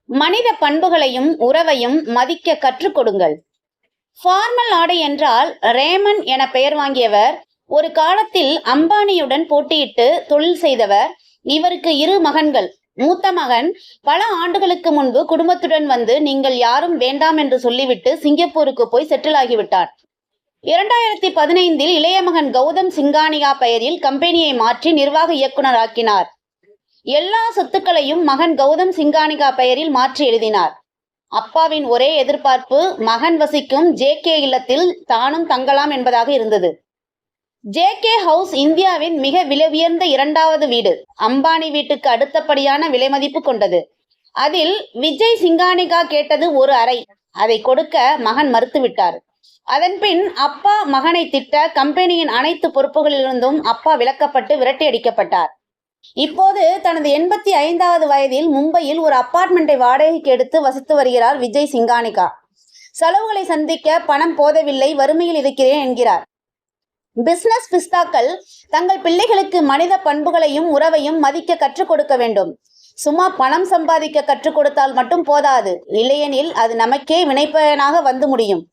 மனித பண்புகளையும் உறவையும் மதிக்க கற்றுக் கொடுங்கள். ஃபார்மல் ஆடை என்றால் ரேமன் என பெயர் வாங்கியவர். ஒரு காலத்தில் அம்பானியுடன் போட்டியிட்டு தொழில் செய்தவர். இவருக்கு 2 மகன்கள். மூத்த மகன் பல ஆண்டுகளுக்கு முன்பு குடும்பத்துடன் வந்து நீங்கள் யாரும் வேண்டாம் என்று சொல்லிவிட்டு சிங்கப்பூருக்கு போய் செட்டில் ஆகிவிட்டார். 2015 இளைய மகன் கௌதம் சிங்கானியா பெயரில் கம்பெனியை மாற்றி நிர்வாக இயக்குனர் ஆக்கினார். எல்லா சொத்துக்களையும் மகன் கௌதம் சிங்கானிகா பெயரில் மாற்றி எழுதினார். அப்பாவின் ஒரே எதிர்பார்ப்பு மகன் வசிக்கும் ஜே.கே. இல்லத்தில் தானும் தங்கலாம் என்பதாக இருந்தது. ஜே.கே. ஹவுஸ் இந்தியாவின் மிக விலை உயர்ந்த 2வது வீடு. அம்பானி வீட்டுக்கு அடுத்தபடியான விலைமதிப்பு கொண்டது. அதில் விஜய் சிங்கானிகா கேட்டது ஒரு அறை. அதை கொடுக்க மகன் மறுத்துவிட்டார். அதன்பின் அப்பா மகனை திட்ட கம்பெனியின் அனைத்து பொறுப்புகளிலிருந்தும் அப்பா விலக்கப்பட்டு விரட்டியடிக்கப்பட்டார். இப்போது தனது 85வது வயதில் மும்பையில் ஒரு அபார்ட்மெண்டை வாடகைக்கு எடுத்து வசித்து வருகிறார் விஜய் சிங்கானிகா. செலவுகளை சந்திக்க பணம் போதவில்லை, வறுமையில் இருக்கிறேன் என்கிறார். பிசினஸ் பிஸ்தாக்கள் தங்கள் பிள்ளைகளுக்கு மனித பண்புகளையும் உறவையும் மதிக்க கற்றுக் கொடுக்க வேண்டும். சும்மா பணம் சம்பாதிக்க கற்றுக் கொடுத்தால் மட்டும் போதாது, இல்லையெனில் அது நமக்கே வினைப்பயனாக வந்து முடியும்.